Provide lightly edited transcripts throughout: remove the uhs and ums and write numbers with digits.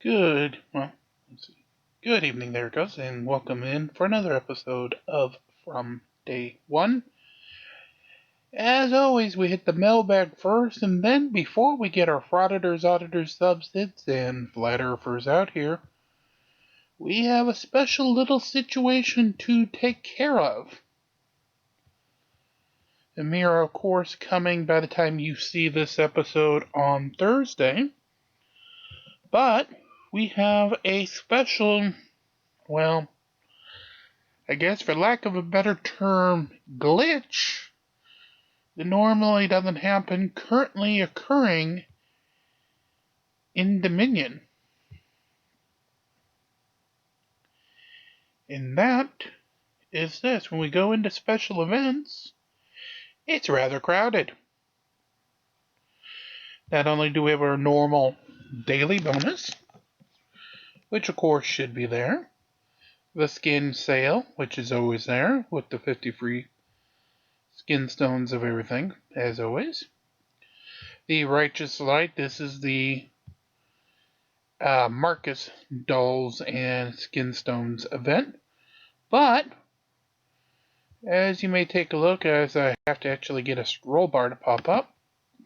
Let's see. Good evening there, guys, and welcome in for another episode of From Day One. As always, we hit the mailbag first, and then before we get our frauditors, auditors, substits, and flat earthers out here, we have a special little situation to take care of. The mirror, of course, coming by the time you see this episode on Thursday, but we have a special, well, I guess for lack of a better term, glitch that normally doesn't happen currently occurring in Dominion. And that is this. When we go into special events, it's rather crowded. Not only do we have our normal daily bonus, which of course should be there, the skin sale, which is always there, with the 50 free skin stones of everything, as always. The Righteous Light, this is the Marcus Dolls and Skin Stones event. But, as you may take a look, as I have to actually get a scroll bar to pop up.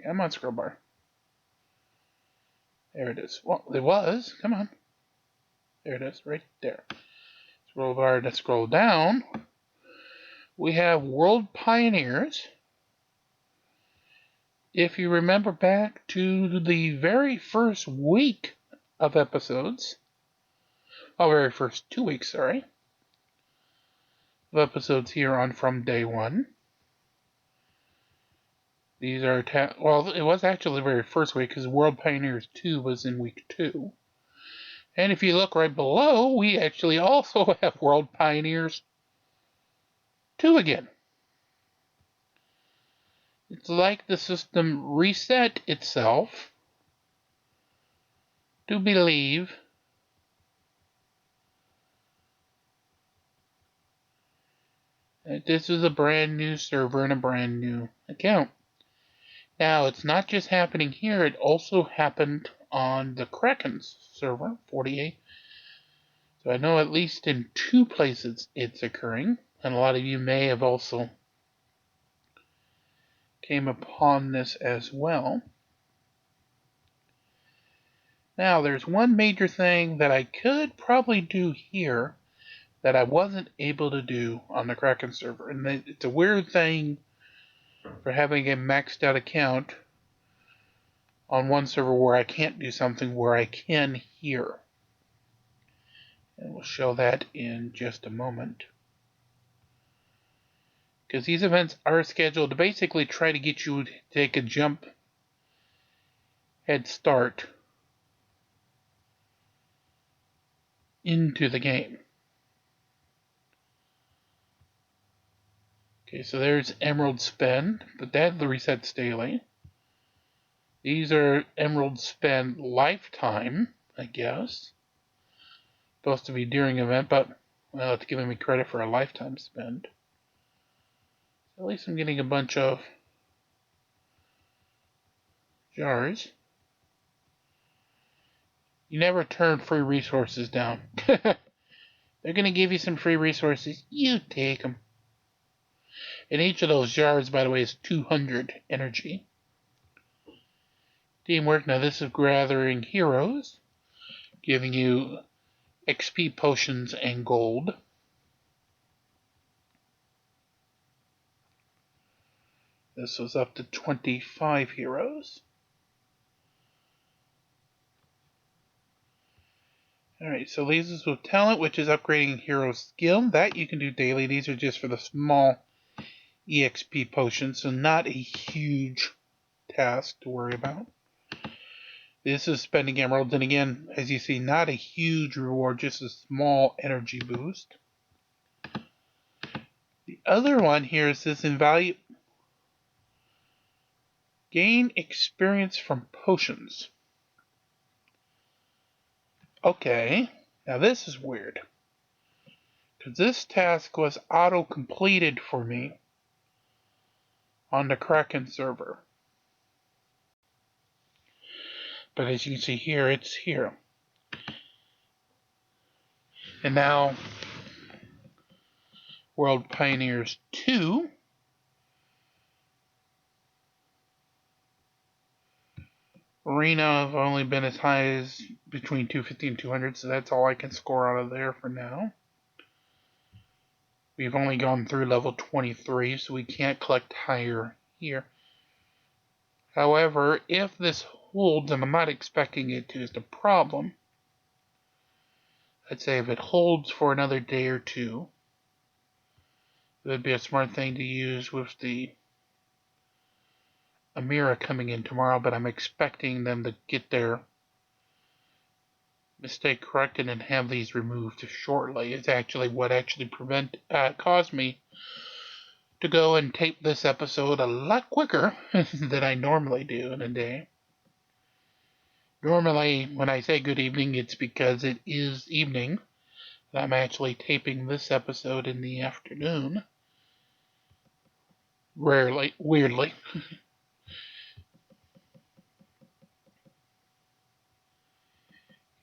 Come on, scroll bar. There it is. Well, it was. Come on. There it is, right there. Scroll bar to scroll down. We have World Pioneers. If you remember back to the very first week of episodes, very first 2 weeks, sorry, of episodes here on From Day One. These are, it was actually the very first week because World Pioneers 2 was in week 2. And if you look right below, we actually also have World Pioneers 2 again. It's like the system reset itself to believe that this is a brand new server and a brand new account. Now, it's not just happening here, it also happened on the Kraken's server, 48. So I know at least in 2 places it's occurring, and a lot of you may have also came upon this as well. Now, there's one major thing that I could probably do here that I wasn't able to do on the Kraken server. And it's a weird thing for having a maxed out account on one server where I can't do something where I can here. And we'll show that in just a moment. Because these events are scheduled to basically try to get you to take a jump head start into the game. Okay, so there's Emerald Spend, but that resets daily. These are Emerald Spend Lifetime, I guess. Supposed to be during event, but, well, it's giving me credit for a lifetime spend. So at least I'm getting a bunch of jars. You never turn free resources down. They're going to give you some free resources. You take them. And each of those jars, by the way, is 200 energy. Teamwork. Now this is gathering heroes, giving you XP potions and gold. This was up to 25 heroes. Alright, so these is with talent, which is upgrading hero skill. That you can do daily. These are just for the small EXP potions, so not a huge task to worry about. This is spending emeralds, and again, as you see, not a huge reward, just a small energy boost. The other one here is this invaluable. Gain experience from potions. Okay, now this is weird. Because this task was auto-completed for me on the Kraken server. But as you can see here, it's here. And now, World Pioneers 2. Arena have only been as high as between 250 and 200, so that's all I can score out of there for now. We've only gone through level 23, so we can't collect higher here. However, if this holds, and I'm not expecting it to, is the problem. I'd say if it holds for another day or two, it would be a smart thing to use with the Amira coming in tomorrow, but I'm expecting them to get their mistake corrected and have these removed shortly. It's actually what actually caused me to go and tape this episode a lot quicker than I normally do in a day. Normally, when I say good evening, it's because it is evening. I'm actually taping this episode in the afternoon. Rarely, weirdly.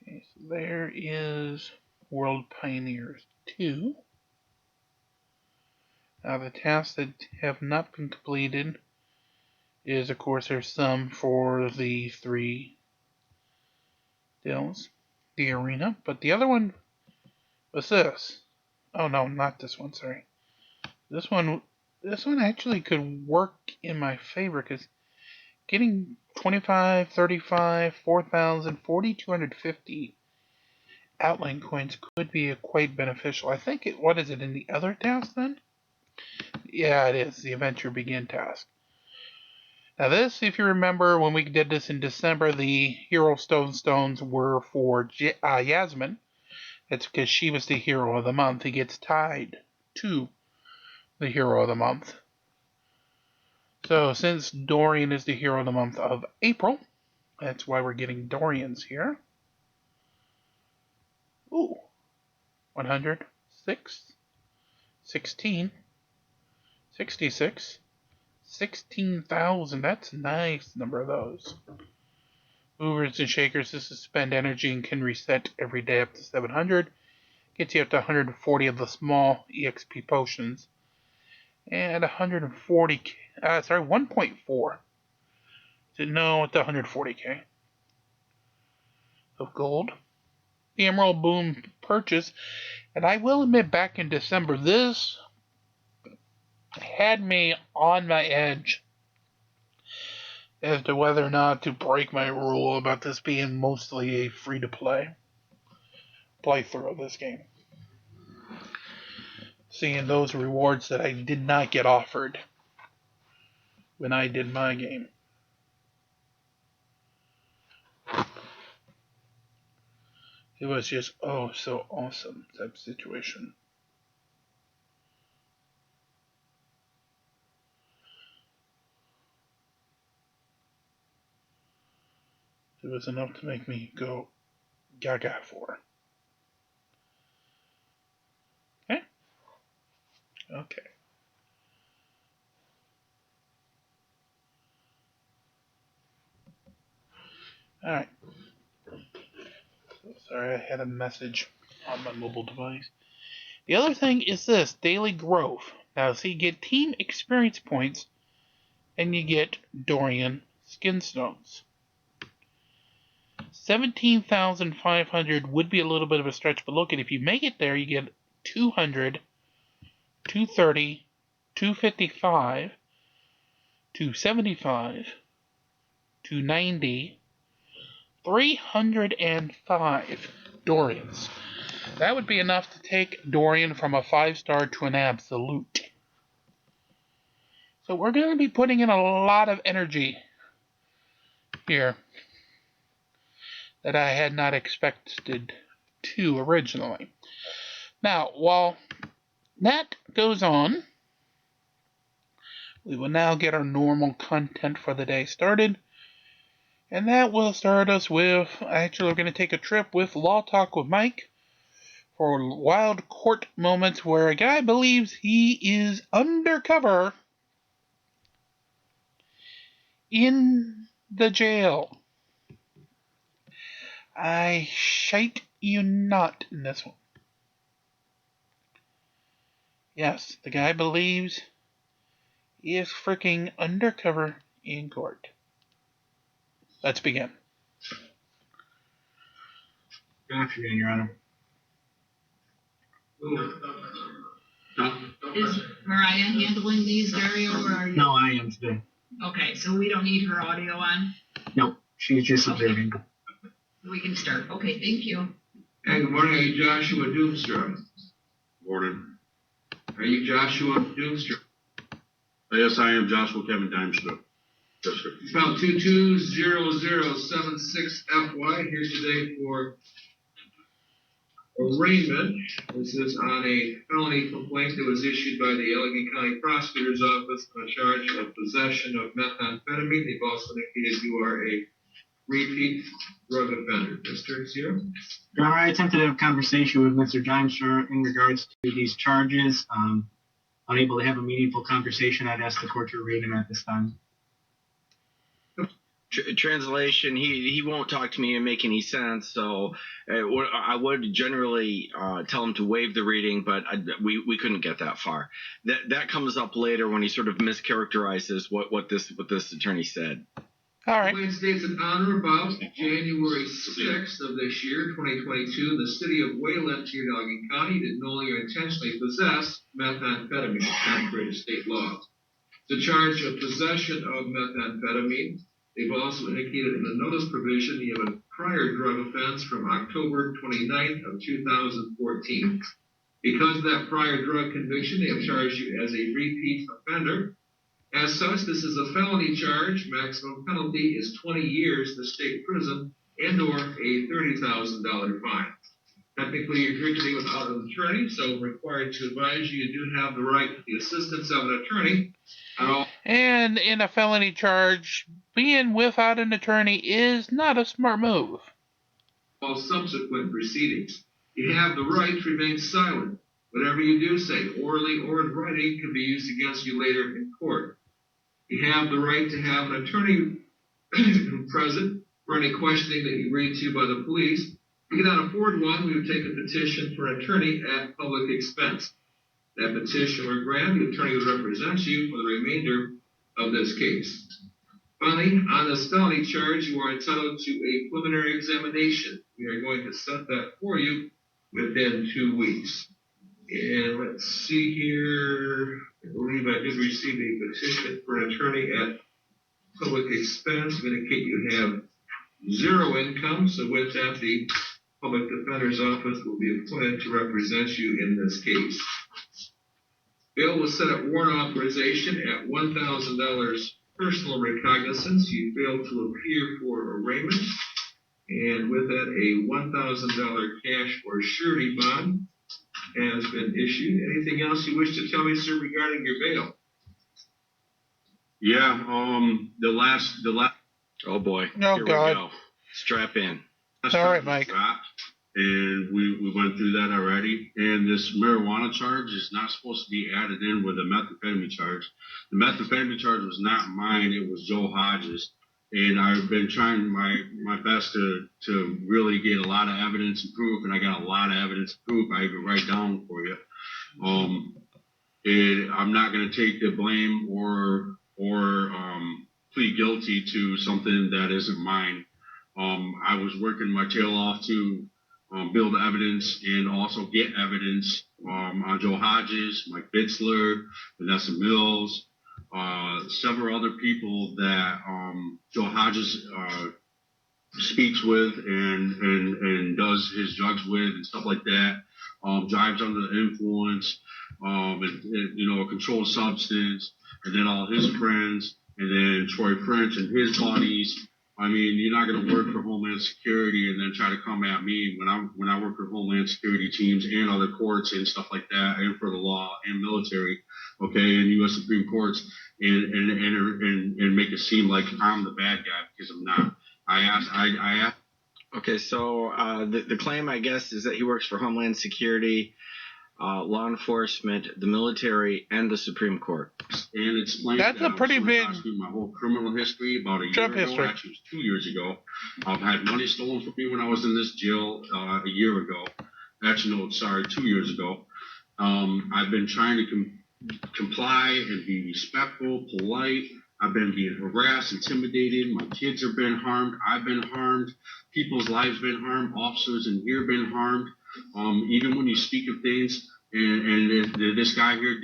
Okay, so there is World Pioneers 2. Now the tasks that have not been completed is, of course, there's some for the 3 deals, the arena, but the other one was this. Oh no, not this one, sorry. This one actually could work in my favor, because getting 25, 35, 4,000, 4,250 outline coins could be quite beneficial. I think what is it in the other task then? Yeah, it is, the Adventure Begin task. Now this, if you remember, when we did this in December, the Hero Stones were for Yasmin. It's because she was the Hero of the Month. He gets tied to the Hero of the Month. So since Dorian is the Hero of the Month of April, that's why we're getting Dorians here. Ooh, 100, 6, 16, 66, 16,000. That's a nice number of those. Movers and shakers, this is spend energy and can reset every day up to 700. Gets you up to 140 of the small EXP potions. And 140, 1.4. No, it's 140k of gold. The Emerald Boom purchase, and I will admit, back in December, this had me on my edge as to whether or not to break my rule about this being mostly a free-to-play playthrough of this game. Seeing those rewards that I did not get offered when I did my game. It was just, oh, so awesome type situation. It was enough to make me go gaga for. Okay? Okay. Alright. So sorry, I had a message on my mobile device. The other thing is this, daily growth. Now, so you get team experience points, and you get Dorian Skinstones. 17,500 would be a little bit of a stretch, but look, if you make it there, you get 200, 230, 255, 275, 290, 305 Dorians. That would be enough to take Dorian from a 5-star to an absolute. So we're going to be putting in a lot of energy here that I had not expected to originally. Now, while that goes on, we will now get our normal content for the day started. And that will start us with, actually we're going to take a trip with Law Talk with Mike for wild court moments where a guy believes he is undercover in the jail. I shite you not in this one. Yes, the guy believes he is freaking undercover in court. Let's begin. Good afternoon, Your Honor. Is Mariah handling these, Dario, or are you? No, I am today. Okay, so we don't need her audio on? No, she's just observing. We can start. Okay, thank you. Hey, good morning. Are you Joshua Doomstra? Morning. Are you Joshua Doomstra? Yes, I am Joshua Kevin Dimestra. Yes, sir. File 220076FY here today for arraignment. This is on a felony complaint that was issued by the Allegheny County Prosecutor's Office on a charge of possession of methamphetamine. They've also indicated you are a repeat drug offender. Mr. Zero? Your Honor, I attempted to have a conversation with Mr. Dimestra in regards to these charges. Unable to have a meaningful conversation, I'd ask the court to arraign him at this time. Translation, he won't talk to me and make any sense, so I would generally tell him to waive the reading, but we couldn't get that far. That comes up later when he sort of mischaracterizes what this attorney said. All right. The complaint states that on or about January 6th of this year, 2022, the city of Wayland, here in Allegheny County, did knowingly or intentionally possess methamphetamine contrary to state law. The charge of possession of methamphetamine. They've also indicated in the notice provision you have a prior drug offense from October 29th of 2014. Because of that prior drug conviction, they have charged you as a repeat offender. As such, this is a felony charge. Maximum penalty is 20 years in the state prison and or a $30,000 fine. Technically, you're here today without an attorney, so I'm required to advise you do have the right to the assistance of an attorney at all. And in a felony charge, being without an attorney is not a smart move. All subsequent proceedings. You have the right to remain silent. Whatever you do say, orally or in writing, can be used against you later in court. You have the right to have an attorney present for any questioning that you read to by the police. If you cannot afford one, we would take a petition for an attorney at public expense. That petition were granted, the attorney would represent you for the remainder of this case. Finally, on this felony charge, you are entitled to a preliminary examination. We are going to set that for you within 2 weeks. And let's see here. I believe I did receive a petition for an attorney at public expense. Indicate you have zero income, so with that, the public defender's office will be appointed to represent you in this case. Bail was set at warrant authorization at $1,000 personal recognizance. You failed to appear for arraignment, and with that, a $1,000 cash or surety bond has been issued. Anything else you wish to tell me, sir, regarding your bail? Yeah, the last. Oh boy. Oh, Here God. we go. Strap in. All right, Mike. And we went through that already. And this marijuana charge is not supposed to be added in with the methamphetamine charge. The methamphetamine charge was not mine. It was Joe Hodges. And I've been trying my best to really get a lot of evidence and proof, and I got a lot of evidence and proof I can write down for you. And I'm not going to take the blame or plead guilty to something that isn't mine. I was working my tail off to build evidence and also get evidence on Joe Hodges, Mike Bitzler, Vanessa Mills, several other people that Joe Hodges speaks with and does his drugs with and stuff like that. Drives under the influence, and a controlled substance, and then all his friends, and then Troy French and his buddies. I mean, you're not going to work for Homeland Security and then try to come at me when I work for Homeland Security teams and other courts and stuff like that, and for the law and military, okay, and U.S. Supreme Courts, and make it seem like I'm the bad guy, because I'm not. I asked. Okay, so the claim, I guess, is that he works for Homeland Security, law enforcement, the military, and the Supreme Court. And explained That's a pretty big my whole criminal history about a year ago. history. Actually, it was 2 years ago. I've had money stolen from me when I was in this jail a year ago. Actually, no, sorry, 2 years ago. I've been trying to comply and be respectful, polite. I've been being harassed, intimidated. My kids have been harmed. I've been harmed. People's lives been harmed. Officers in here been harmed. Even when you speak of things, and this guy here,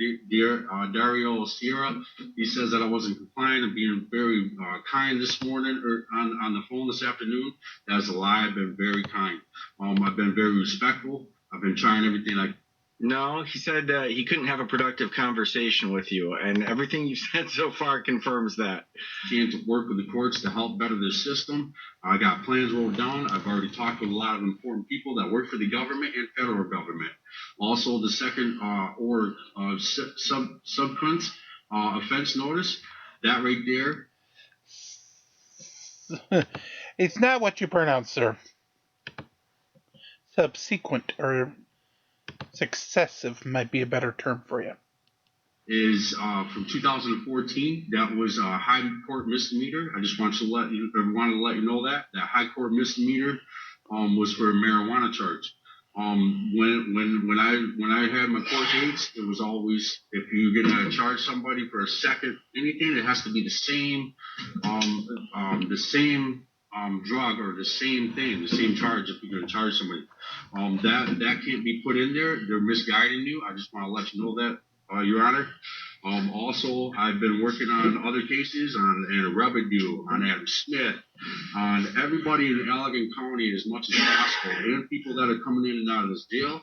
Dario Sierra, he says that I wasn't compliant and being very kind this morning or on the phone this afternoon. That's a lie. I've been very kind. I've been very respectful. I've been trying everything I. No, he said he couldn't have a productive conversation with you, and everything you've said so far confirms that. Can to work with the courts to help better their system. I got plans rolled down. I've already talked with a lot of important people that work for the government and federal government. Also, the second subsequent offense notice, that right there. It's not what you pronounce, sir. Subsequent or successive might be a better term for you. Is from 2014. That was a high court misdemeanor. I just wanted to let you know that high court misdemeanor was for a marijuana charge. When I had my court dates, it was always, if you're gonna charge somebody for a second anything, it has to be the same drug or the same thing, the same charge if you're gonna charge somebody. That can't be put in there. They're misguiding you. I just want to let you know that. Your Honor. Also, I've been working on other cases on a revenue, on Adam Smith, on everybody in Allegan County as much as possible, and people that are coming in and out of this jail.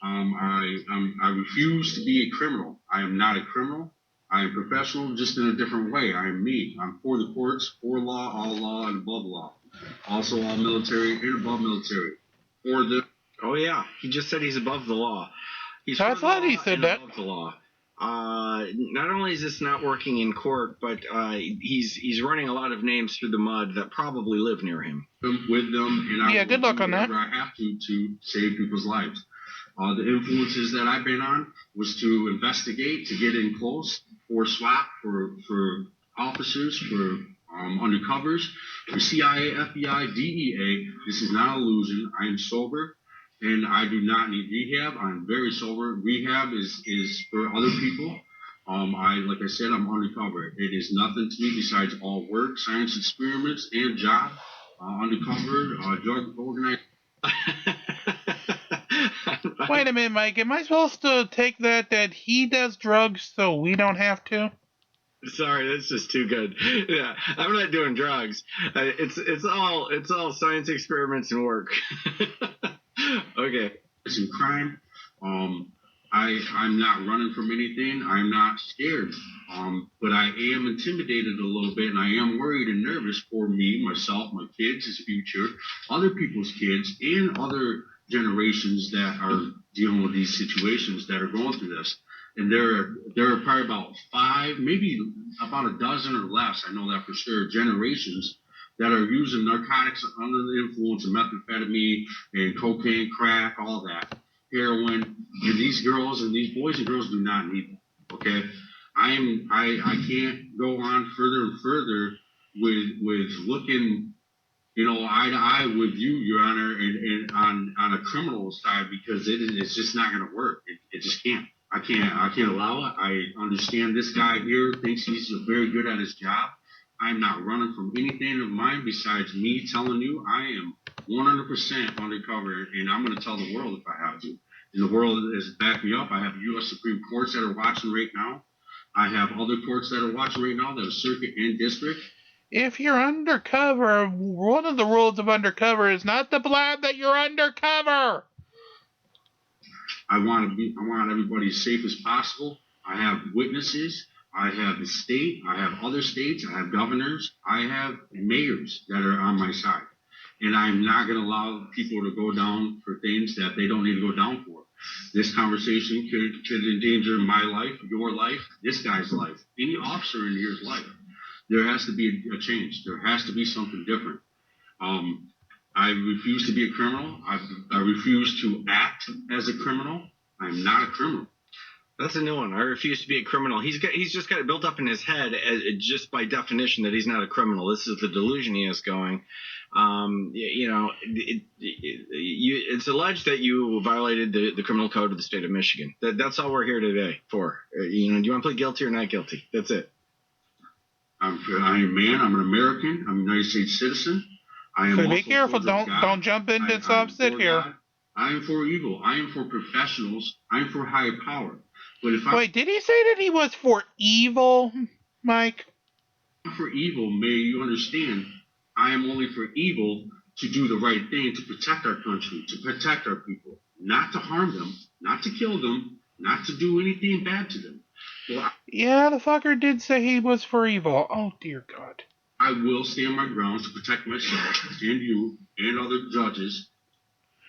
I refuse to be a criminal. I am not a criminal. I am professional, just in a different way. I am me. I'm for the courts, for law, all law, and above law. Also, all military and above military. For the. Oh yeah, he just said he's above the law. I thought he said that. Above the law. Not only is this not working in court, but he's running a lot of names through the mud that probably live near him. With them, and I good luck on that. I have to save people's lives. The influences that I've been on was to investigate, to get in close, for SWAT, for officers, for undercovers, for CIA, FBI, DEA. This is not an illusion. I am sober. And I do not need rehab. I'm very sober. Rehab is for other people. Like I said, I'm undercover. It is nothing to me besides all work, science experiments, and job. Undercover, drug organized. Wait a minute, Mike. Am I supposed to take that he does drugs so we don't have to? Sorry, that's just too good. Yeah, I'm not doing drugs. It's all science experiments and work. Okay. Some crime. I'm not running from anything. I'm not scared. But I am intimidated a little bit, and I am worried and nervous for me, myself, my kids' future, other people's kids, and other generations that are dealing with these situations that are going through this. And there are probably about 5, maybe about a dozen or less, I know that for sure, generations that are using narcotics under the influence of methamphetamine and cocaine, crack, all that, heroin. And these girls and these boys and girls do not need that. Okay, I can't go on further and further with looking, eye to eye with you, Your Honor, and on a criminal side, because it's just not going to work. It just can't. I can't allow it. I understand this guy here thinks he's very good at his job. I'm not running from anything of mine besides me telling you I am 100% undercover, and I'm going to tell the world if I have to. And the world has backed me up. I have U.S. Supreme Courts that are watching right now. I have other courts that are watching right now that are circuit and district. If you're undercover, one of the rules of undercover is not to blab that you're undercover. I want everybody as safe as possible. I have witnesses. I have the state, I have other states, I have governors, I have mayors that are on my side. And I'm not going to allow people to go down for things that they don't need to go down for. This conversation could endanger my life, your life, this guy's life, any officer in here's life. There has to be a change. There has to be something different. I refuse to be a criminal. I refuse to act as a criminal. I'm not a criminal. That's a new one. I refuse to be a criminal. He's just got it built up in his head, just by definition, that he's not a criminal. This is the delusion he has going. It's alleged that you violated the criminal code of the state of Michigan. That's all we're here today for. Do you want to plead guilty or not guilty? That's it. I'm a man. I'm an American. I'm a United States citizen. I am. So be careful. Don't jump into some sit here. God. I am for evil. I am for professionals. I am for high power. But if Wait, did he say that he was for evil, Mike? I'm for evil, may you understand? I am only for evil to do the right thing, to protect our country, to protect our people, not to harm them, not to kill them, not to do anything bad to them. Well, Yeah, the fucker did say he was for evil. Oh, dear God. I will stand my grounds to protect myself and you and other judges.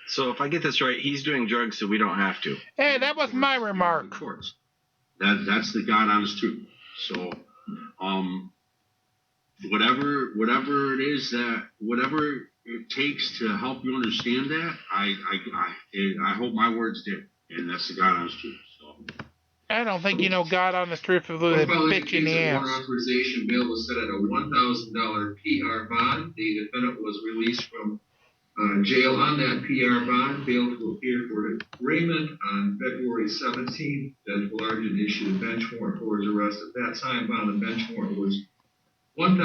So if I get this right, he's doing drugs so we don't have to. Hey, that was my remark. Courts. That's the God honest truth. So, whatever it is whatever it takes to help you understand that, I hope my words did, and that's the God honest truth. So. I don't think you know God on the truth of the bitch in the ass. One authorization bill was set at a $1,000 PR bond. The defendant was released from jail on that PR bond, failed to appear for arraignment on February 17th. Judge Blarden issued a bench warrant for his arrest. At that time, bond and bench warrant was $1,000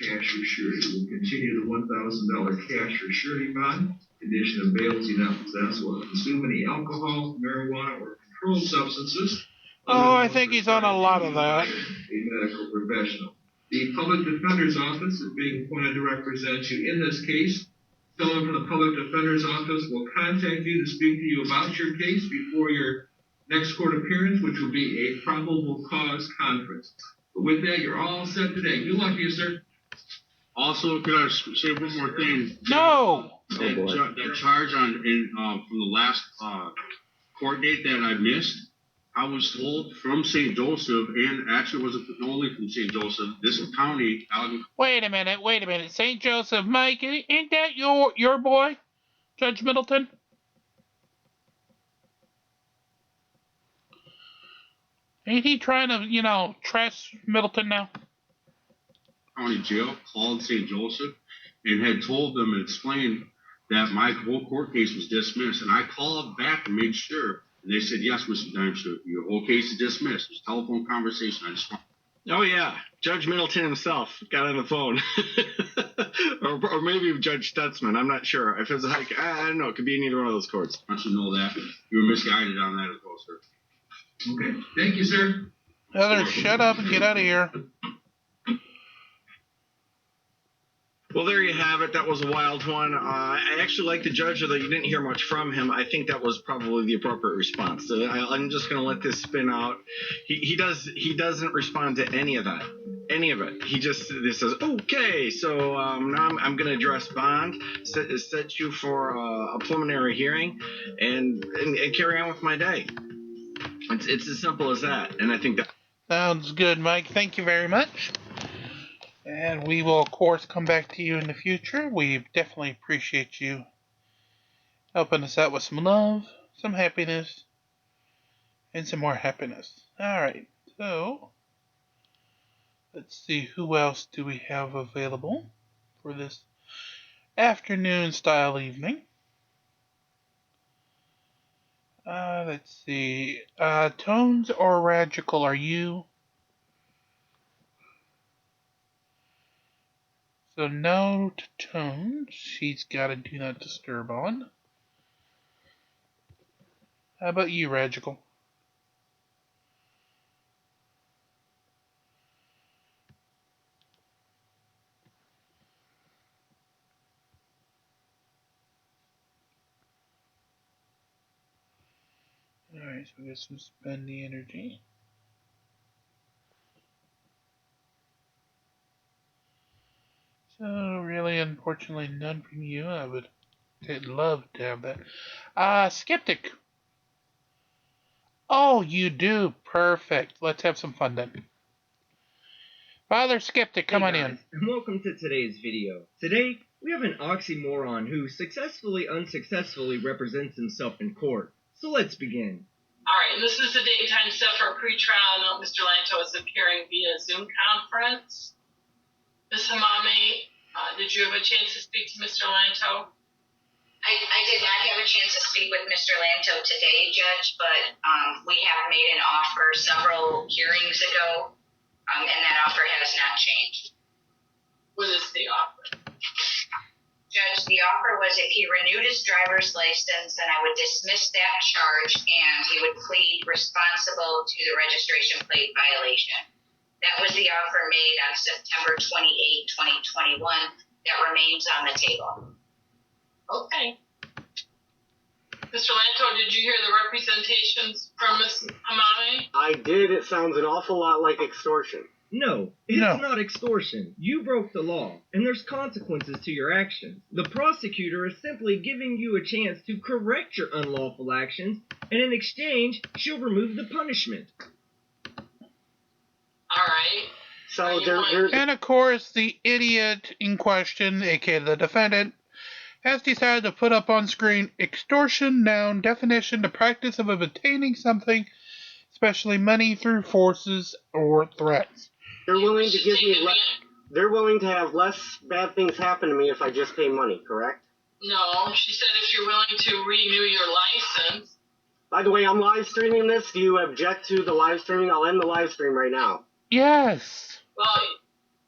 cash or surety. We'll continue the $1,000 cash or surety bond. Condition of bail is you not possess or consume any alcohol, marijuana, or controlled substances. Oh, I think he's on a lot of that. A medical professional. The public defender's office is being appointed to represent you in this case. Someone from the public defender's office will contact you to speak to you about your case before your next court appearance, which will be a probable cause conference. But with that, you're all set today. Good luck to you, sir. Also, could I say one more thing? No! That charge from the last court date that I missed, I was told from St. Joseph, and actually wasn't only from St. Joseph, this county. Wait a minute. St. Joseph, Mike, ain't that your boy, Judge Middleton? Ain't he trying to, trash Middleton now? County jail called St. Joseph and had told them and explained that my whole court case was dismissed. And I called back and made sure. And they said, yes, Mr. Dimeshire, your whole case is dismissed. It was a telephone conversation. I just want. Oh, yeah. Judge Middleton himself got on the phone. or maybe Judge Stutzman. I'm not sure. If it's I don't know. It could be in either one of those courts. I want you to know that. You were misguided on that as well, sir. Okay. Thank you, sir. Heather, shut up and get out of here. Well, there you have it. That was a wild one. I actually like the judge, although you didn't hear much from him. I think that was probably the appropriate response. So I'm just going to let this spin out. He doesn't respond to any of that. Any of it. He just says, okay, so now I'm going to address bond, set you for a preliminary hearing, and carry on with my day. It's as simple as that. And I think that Sounds good, Mike. Thank you very much. And we will, of course, come back to you in the future. We definitely appreciate you helping us out with some love, some happiness, and some more happiness. Alright, so let's see, who else do we have available for this afternoon-style evening? Let's see. Tones or Radical, are you? So no to Tones. She's got a Do Not Disturb on. How about you, Radical? Alright, so we got some Spend the Energy. So, really, unfortunately, none from you. I would love to have that. Skeptic. Oh, you do. Perfect. Let's have some fun then. Father Skeptic, come on in. And welcome to today's video. Today, we have an oxymoron who unsuccessfully represents himself in court. So let's begin. All right, and this is the date and time set for a pretrial. Note Mr. Lanto is appearing via Zoom conference. Ms. Hamami, did you have a chance to speak to Mr. Lanto? I did not have a chance to speak with Mr. Lanto today, Judge, but we have made an offer several hearings ago, and that offer has not changed. What is the offer? Judge, the offer was if he renewed his driver's license, then I would dismiss that charge and he would plead responsible to the registration plate violation. That was the offer made on September 28, 2021. That remains on the table. Okay. Mr. Lanto, did you hear the representations from Ms. Hamami? I did. It sounds an awful lot like extortion. No, it's not extortion. You broke the law, and there's consequences to your actions. The prosecutor is simply giving you a chance to correct your unlawful actions, and in exchange, she'll remove the punishment. All right. So And of course, the idiot in question, aka the defendant, has decided to put up on screen extortion, noun, definition, the practice of obtaining something, especially money, through forces or threats. They're willing to give me they're willing to have less bad things happen to me if I just pay money, correct? No, she said if you're willing to renew your license. By the way, I'm live streaming this. Do you object to the live streaming? I'll end the live stream right now. Yes. Well,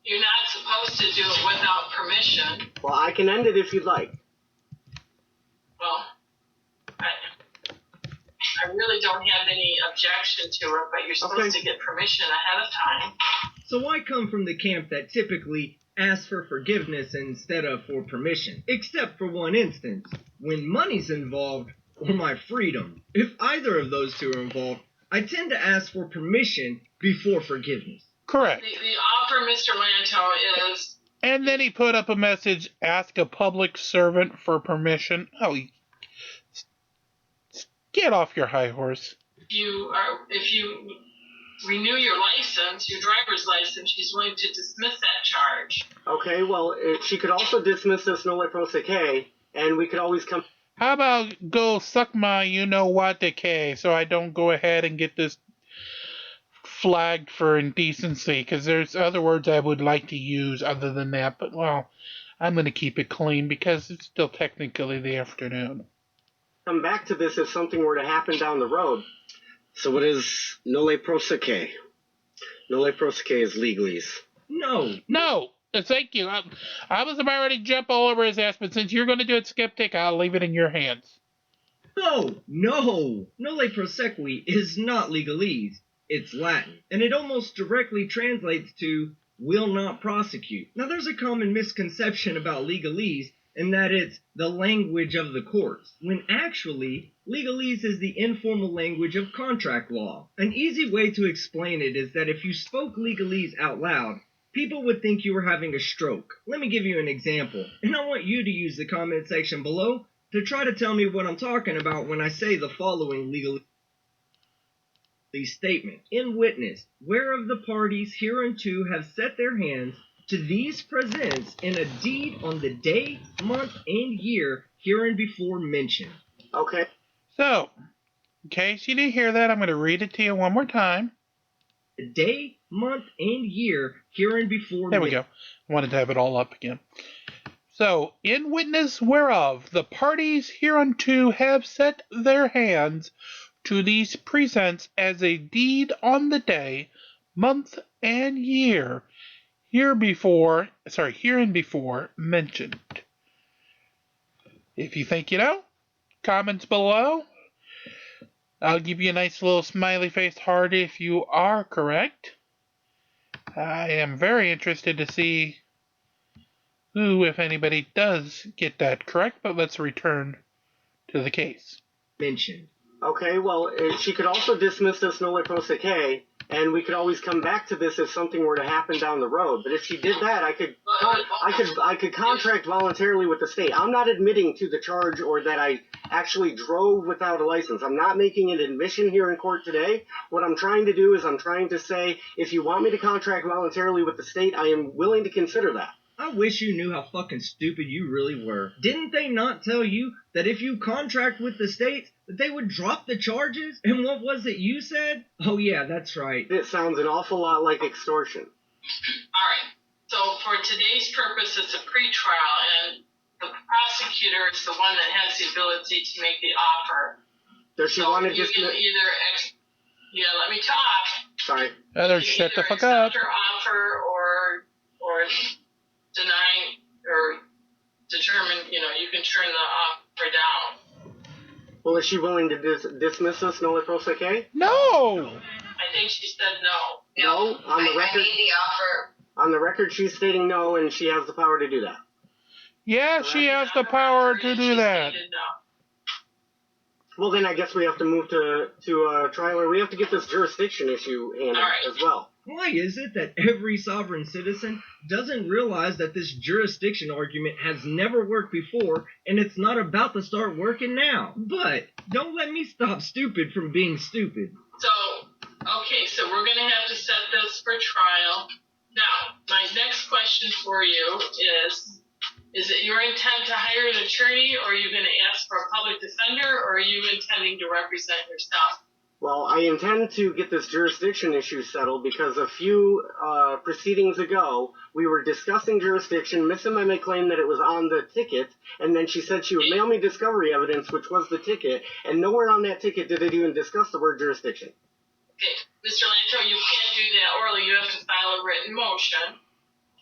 you're not supposed to do it without permission. Well, I can end it if you'd like. Well, I really don't have any objection to it, but you're supposed to get permission ahead of time. So I come from the camp that typically asks for forgiveness instead of for permission, except for one instance, when money's involved or my freedom. If either of those two are involved, I tend to ask for permission before forgiveness. Correct. The offer, Mr. Lanto, is... And then he put up a message, ask a public servant for permission. Oh, get off your high horse. If you renew your license, your driver's license, she's willing to dismiss that charge. Okay, well, she could also dismiss this nolle prosequi, and we could always come... How about go suck my you-know-what decay so I don't go ahead and get this flagged for indecency, because there's other words I would like to use other than that, but, well, I'm going to keep it clean because it's still technically the afternoon. Come back to this if something were to happen down the road. So what is nolle prosequi? Nolle prosequi is legalese. No, thank you. I was about ready to jump all over his ass, but since you're going to do it, Skeptic, I'll leave it in your hands. No. Nolle prosequi is not legalese. It's Latin, and it almost directly translates to will not prosecute. Now, there's a common misconception about legalese, in that it's the language of the courts, when actually, legalese is the informal language of contract law. An easy way to explain it is that if you spoke legalese out loud, people would think you were having a stroke. Let me give you an example, and I want you to use the comment section below to try to tell me what I'm talking about when I say the following legalese statement. In witness, whereof the parties hereunto have set their hands to these presents in a deed on the day, month, and year hereinbefore mentioned. Okay. So, in case you didn't hear that, I'm going to read it to you one more time. The day, month, and year hereinbefore mentioned. There we go. I wanted to have it all up again. So, in witness whereof the parties hereunto have set their hands to these presents as a deed on the day, month, and year hereinbefore mentioned. If you think you know, comments below. I'll give you a nice little smiley face heart if you are correct. I am very interested to see who, if anybody, does get that correct, but let's return to the case. Mentioned. Okay, well, she could also dismiss this nolle prosequi, and we could always come back to this if something were to happen down the road. But if she did that, I could contract voluntarily with the state. I'm not admitting to the charge or that I actually drove without a license. I'm not making an admission here in court today. What I'm trying to do is I'm trying to say, if you want me to contract voluntarily with the state, I am willing to consider that. I wish you knew how fucking stupid you really were. Didn't they not tell you that if you contract with the states, that they would drop the charges? And what was it you said? Oh yeah, that's right. It sounds an awful lot like extortion. All right. So for today's purpose, it's a pretrial, and the prosecutor is the one that has the ability to make the offer. Does she So want to you just... can either let me talk. Sorry. Heather, You can shut the either fuck up. accept her offer or deny or determine. You can turn the offer down. Well, is she willing to dismiss us, no proseque? No! I think she said no. No, on the record. I made the offer. On the record, she's stating no, and she has the power to do that. Yeah, she has the power to do that. She stated no. Well, then I guess we have to move to trial, or we have to get this jurisdiction issue handled All right. as well. Why is it that every sovereign citizen doesn't realize that this jurisdiction argument has never worked before, and it's not about to start working now? But don't let me stop stupid from being stupid. So we're going to have to set this for trial. Now, my next question for you is it your intent to hire an attorney, or are you going to ask for a public defender, or are you intending to represent yourself? Well, I intend to get this jurisdiction issue settled because a few proceedings ago, we were discussing jurisdiction. Miss MMA claimed that it was on the ticket, and then she said she would mail me discovery evidence, which was the ticket, and nowhere on that ticket did it even discuss the word jurisdiction. Okay, Mr. Lanto, you can't do that orally. You have to file a written motion.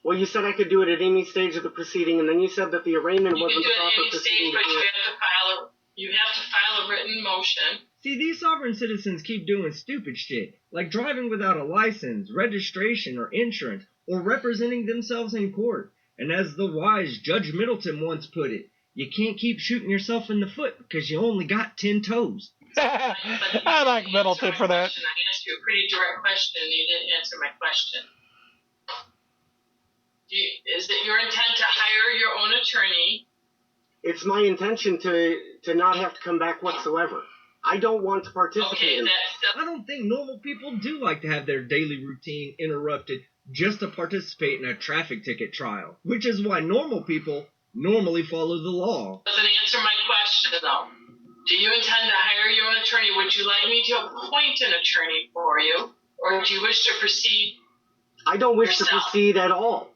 Well, you said I could do it at any stage of the proceeding, and then you said that the arraignment You can wasn't do the it at proper any proceeding stage, to but do you it. have to file a written motion. See, these sovereign citizens keep doing stupid shit, like driving without a license, registration, or insurance, or representing themselves in court. And as the wise Judge Middleton once put it, you can't keep shooting yourself in the foot because you only got 10 toes. I like Middleton for that. I asked you a pretty direct question, and you didn't answer my question. Is it your intent to hire your own attorney? It's my intention to not have to come back whatsoever. I don't want to participate in it. I don't think normal people do like to have their daily routine interrupted just to participate in a traffic ticket trial, which is why normal people normally follow the law. Doesn't answer my question, though. Do you intend to hire your own attorney? Would you like me to appoint an attorney for you, or do you wish to proceed? I don't wish to proceed at all.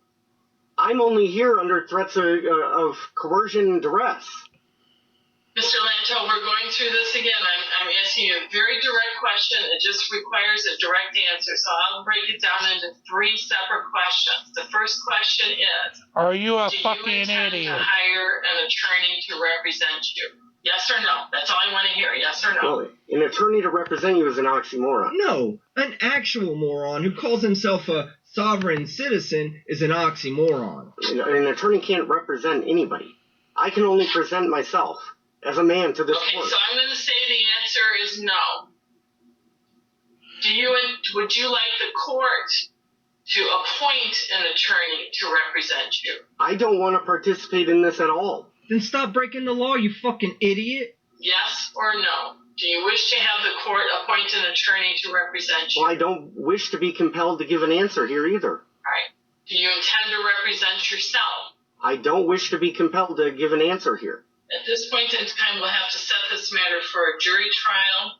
I'm only here under threats of coercion and duress. Mr. Lanto, we're going through this again. I'm asking you a very direct question. It just requires a direct answer. So I'll break it down into 3 separate questions. The first question is, are you a do fucking you intend idiot? to hire an attorney to represent you? Yes or no? That's all I want to hear. Yes or no? Well, an attorney to represent you is an oxymoron. No, an actual moron who calls himself a sovereign citizen is an oxymoron. An attorney can't represent anybody. I can only present myself as a man to this Okay, court. so I'm going to say the answer is no. Would you like the court to appoint an attorney to represent you? I don't want to participate in this at all. Then stop breaking the law, you fucking idiot. Yes or no? Do you wish to have the court appoint an attorney to represent you? Well, I don't wish to be compelled to give an answer here either. All right. Do you intend to represent yourself? I don't wish to be compelled to give an answer here. At this point in time, we'll have to set this matter for a jury trial.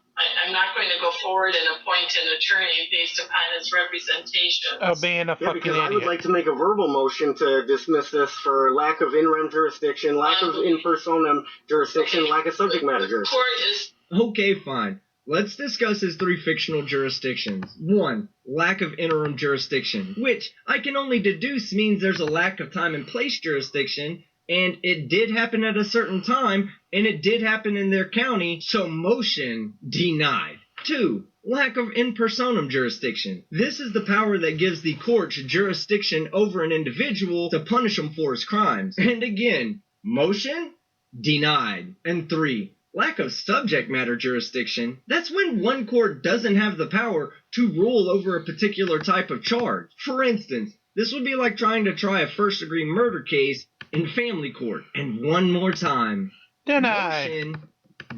I'm not going to go forward and appoint an attorney based upon his representation. Of being a fucking because idiot. I would like to make a verbal motion to dismiss this for lack of in-rem jurisdiction, lack of in personam jurisdiction, lack of subject matter jurisdiction. Court is... Okay, fine. Let's discuss his 3 fictional jurisdictions. 1. Lack of interim jurisdiction, which I can only deduce means there's a lack of time and place jurisdiction, and it did happen at a certain time, and it did happen in their county, so motion denied. 2. Lack of in personam jurisdiction. This is the power that gives the courts jurisdiction over an individual to punish him for his crimes. And again, motion denied. And 3. Lack of subject matter jurisdiction. That's when one court doesn't have the power to rule over a particular type of charge. For instance, this would be like trying to try a first-degree murder case in family court. And one more time. Denied. Motion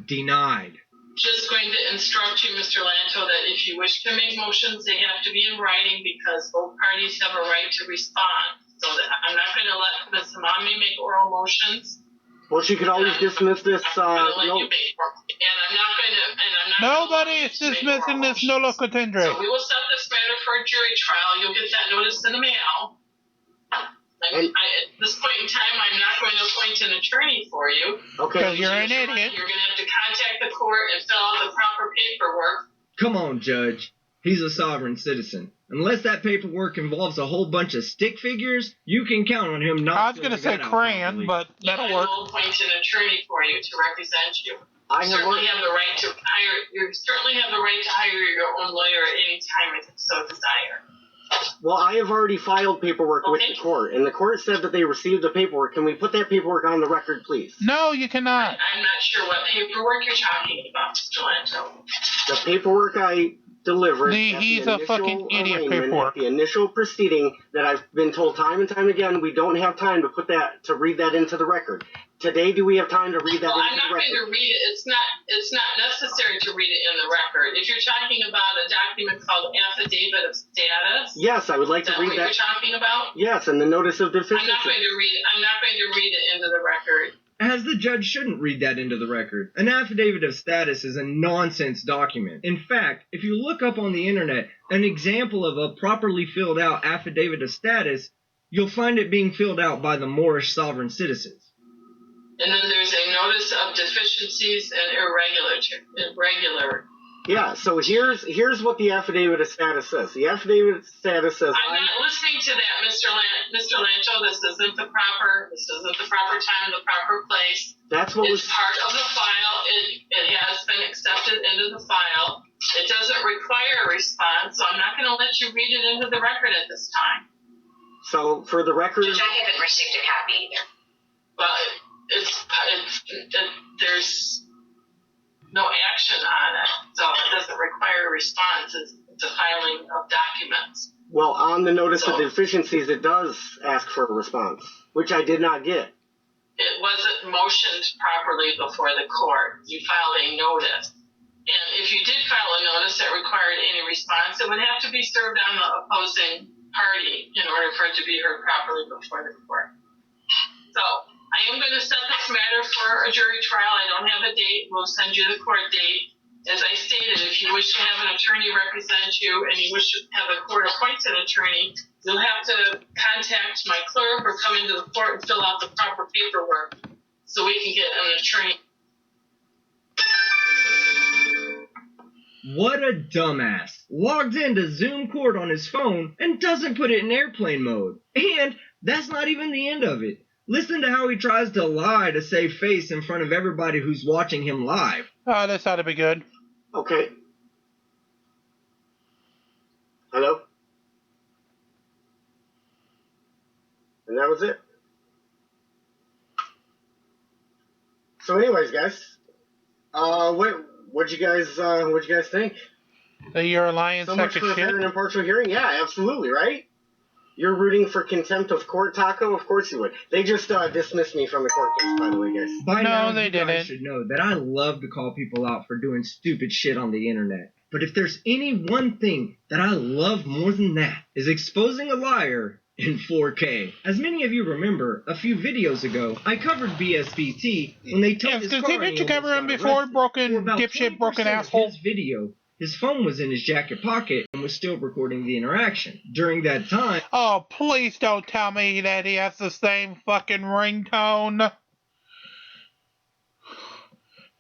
denied. Just going to instruct you, Mr. Lanto, that if you wish to make motions, they have to be in writing because both parties have a right to respond. So that I'm not going to let Ms. Hamami make oral motions. Well, she could always dismiss this. I'm going to let you make oral. And I'm not going to. And I'm not. Nobody is dismissing this nolo contendere. So we will set this matter for a jury trial. You'll get that notice in the mail. At this point in time, I'm not going to appoint an attorney for you. Okay. Because you're an idiot. You're going to have to contact the court and fill out the proper paperwork. Come on, Judge. He's a sovereign citizen. Unless that paperwork involves a whole bunch of stick figures, you can count on him not. I was going to say crayon, but that'll work. I will appoint an attorney for you to represent you. I You certainly have the right to hire. You certainly have the right to hire your own lawyer at any time if you so desire. Well, I have already filed paperwork with the court, and the court said that they received the paperwork. Can we put that paperwork on the record, please? No, you cannot. I'm not sure what paperwork you're talking about, Mr. Lanto. The paperwork I delivered He's a fucking idiot paperwork. At the initial proceeding that I've been told time and time again, we don't have time to read that into the record. Today, do we have time to read that into the record? I'm not going to read it. It's not necessary to read it in the record. If you're talking about a document called affidavit of status. Yes, I would like to read that. Is that what you're talking about? Yes, and the notice of deficiency. I'm not going to read it into the record. As the judge shouldn't read that into the record. An affidavit of status is a nonsense document. In fact, if you look up on the internet an example of a properly filled out affidavit of status, you'll find it being filled out by the Moorish sovereign citizens. And then there's a notice of deficiencies and irregular. Yeah, so here's what the affidavit of status says. The affidavit of status says... I'm not listening to that, Mr. Lanto. This isn't the proper time, the proper place. That's what it's part of the file. It has been accepted into the file. It doesn't require a response, so I'm not going to let you read it into the record at this time. So, for the record... Judge, I haven't received a copy either. But there's no action on it, so it doesn't require a response. It's a filing of documents. Well, on the notice of deficiencies, it does ask for a response, which I did not get. It wasn't motioned properly before the court. You filed a notice. And if you did file a notice that required any response, it would have to be served on the opposing party in order for it to be heard properly before the court. So I am going to set this matter for a jury trial. I don't have a date. We'll send you the court date. As I stated, if you wish to have an attorney represent you and you wish to have a court-appointed attorney, you'll have to contact my clerk or come into the court and fill out the proper paperwork so we can get an attorney. What a dumbass. Logs into Zoom court on his phone and doesn't put it in airplane mode. And that's not even the end of it. Listen to how he tries to lie to save face in front of everybody who's watching him live. Oh, this ought to be good. Okay. Hello? And that was it. So anyways, guys, what'd you guys think? That you're a lying so sack much of for a shit? fair and impartial hearing? Yeah, absolutely, right? You're rooting for contempt of court, Taco? Of course you would. They just dismissed me from the court case, by the way, guys. By now, they you didn't. guys should know that I love to call people out for doing stupid shit on the internet. But if there's any one thing that I love more than that, is exposing a liar in 4K. As many of you remember, a few videos ago, I covered BSBT when they told his car didn't you cover him before, broken dipshit, broken asshole? His video, his phone was in his jacket pocket and was still recording the interaction. During that time... Oh, please don't tell me that he has the same fucking ringtone.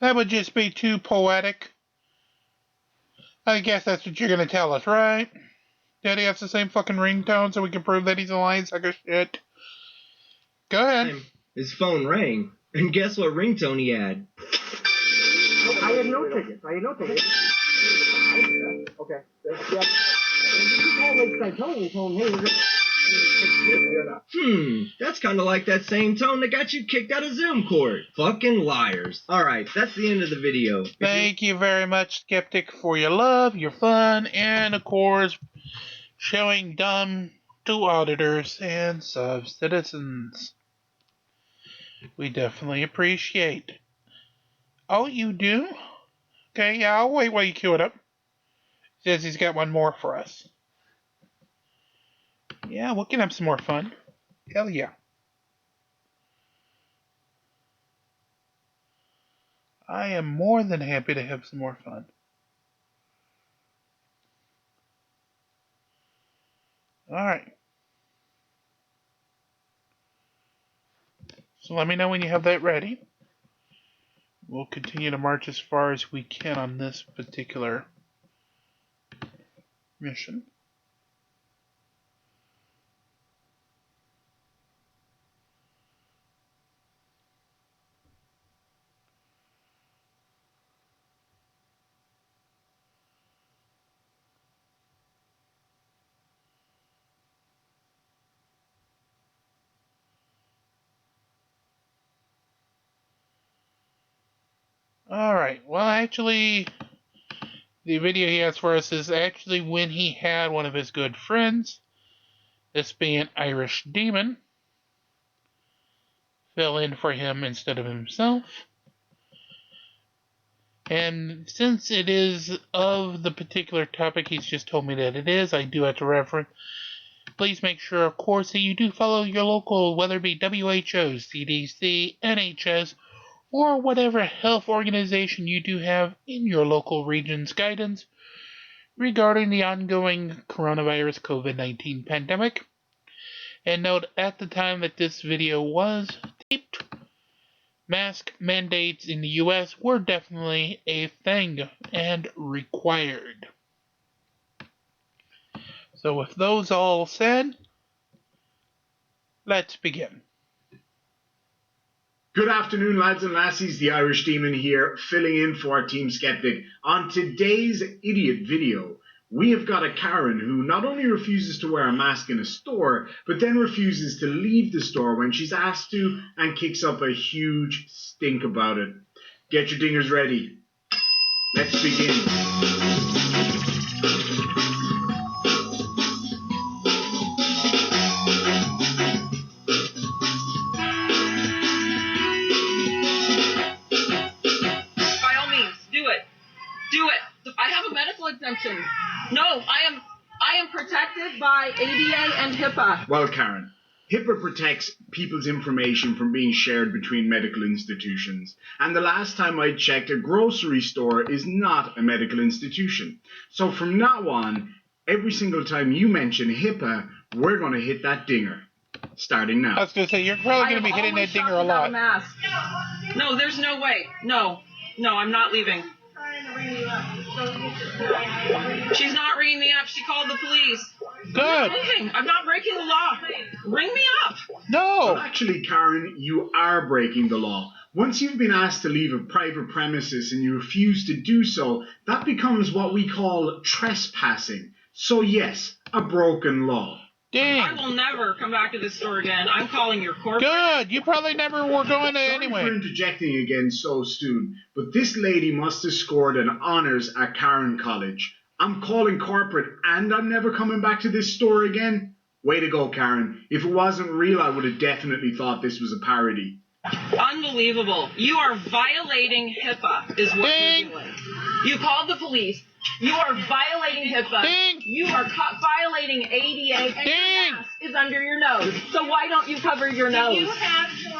That would just be too poetic. I guess that's what you're gonna tell us, right? That he has the same fucking ringtone so we can prove that he's a lying sack of shit. Go ahead. His phone rang, and guess what ringtone he had? I had no tickets. Okay. Yep. That's kind of like that same tone that got you kicked out of Zoom court. Fucking liars. Alright, that's the end of the video. Thank you very much, Skeptic, for your love, your fun, and of course, showing dumb to auditors and sub-citizens. We definitely appreciate. Oh, you do? Okay, yeah, I'll wait while you queue it up. Says he's got one more for us. Yeah, we can have some more fun. Hell yeah. I am more than happy to have some more fun. Alright. So let me know when you have that ready. We'll continue to march as far as we can on this particular mission. Alright, well actually, the video he has for us is actually when he had one of his good friends, this being Irish Demon, fill in for him instead of himself. And since it is of the particular topic he's just told me that it is, I do have to reference. Please make sure, of course, that you do follow your local, whether it be WHO, CDC, NHS, or whatever health organization you do have in your local region's guidance regarding the ongoing coronavirus COVID-19 pandemic. And note, at the time that this video was taped, mask mandates in the US were definitely a thing and required. So with those all said, let's begin. Good afternoon, lads and lassies. The Irish Demon here, filling in for our Team Skeptic. On today's idiot video, we have got a Karen who not only refuses to wear a mask in a store, but then refuses to leave the store when she's asked to and kicks up a huge stink about it. Get your dingers ready. Let's begin. Exemption. No, I am protected by ADA and HIPAA. Well, Karen, HIPAA protects people's information from being shared between medical institutions. And the last time I checked, a grocery store is not a medical institution. So from now on, every single time you mention HIPAA, we're going to hit that dinger. Starting now. I was going to say, you're probably going to be hitting that dinger a lot. No, there's no way. No, I'm not leaving. She's not ringing me up. She called the police. Good. I'm not moving. I'm not breaking the law. Ring me up. No. Well, actually, Karen, you are breaking the law. Once you've been asked to leave a private premises and you refuse to do so, that becomes what we call trespassing. So yes, a broken law. Dang. I will never come back to this store again. I'm calling your corporate. Good. You probably never were going to anyway. Sorry for interjecting again so soon, but this lady must have scored an honours at Karen College. I'm calling corporate and I'm never coming back to this store again? Way to go, Karen. If it wasn't real, I would have definitely thought this was a parody. Unbelievable. You are violating HIPAA is what you're doing. You called the police. You are violating HIPAA. Ding. You are violating ADA, and Ding. your mask is under your nose. So why don't you cover your nose? You have your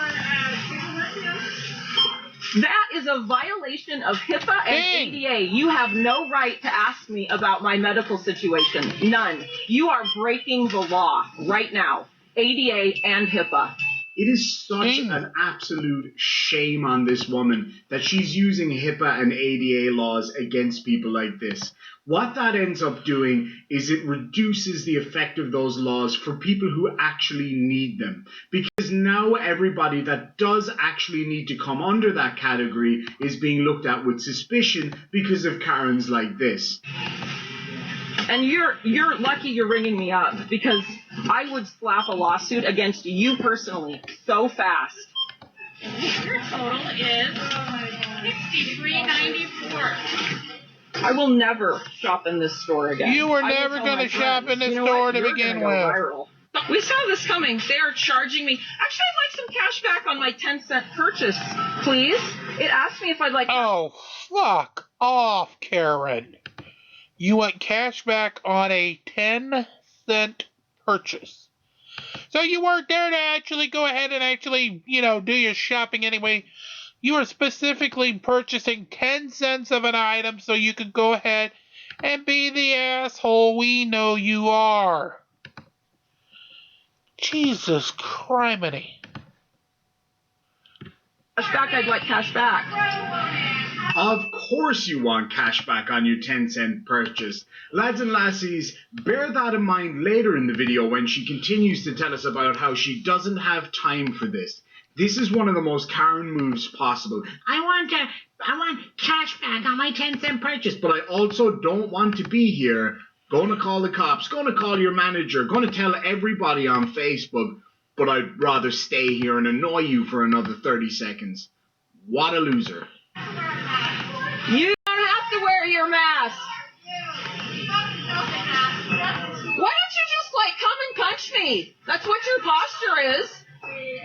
That is a violation of HIPAA and Ding. ADA. You have no right to ask me about my medical situation. None. You are breaking the law right now. ADA and HIPAA. It is such an absolute shame on this woman that she's using HIPAA and ADA laws against people like this. What that ends up doing is it reduces the effect of those laws for people who actually need them. Because now everybody that does actually need to come under that category is being looked at with suspicion because of Karens like this. And you're lucky you're ringing me up, because I would slap a lawsuit against you personally so fast. Your total is $63.94. I will never shop in this store again. You were never going to shop in this store to begin with. We saw this coming. They are charging me. Actually, I'd like some cash back on my 10-cent purchase, please. It asked me if I'd like... Oh, fuck off, Karen. You want cash back on a 10-cent purchase. So you weren't there to actually go ahead and actually, do your shopping anyway. You were specifically purchasing 10 cents of an item so you could go ahead and be the asshole we know you are. Jesus criminy. Cash back, I'd like cash back. Of course you want cash back on your 10-cent purchase. Lads and lassies, bear that in mind later in the video when she continues to tell us about how she doesn't have time for this. This is one of the most Karen moves possible. I want cash back on my 10-cent purchase, but I also don't want to be here. Going to call the cops, going to call your manager, going to tell everybody on Facebook, but I'd rather stay here and annoy you for another 30 seconds. What a loser. You don't have to wear your mask. Why don't you just, come and punch me? That's what your posture is.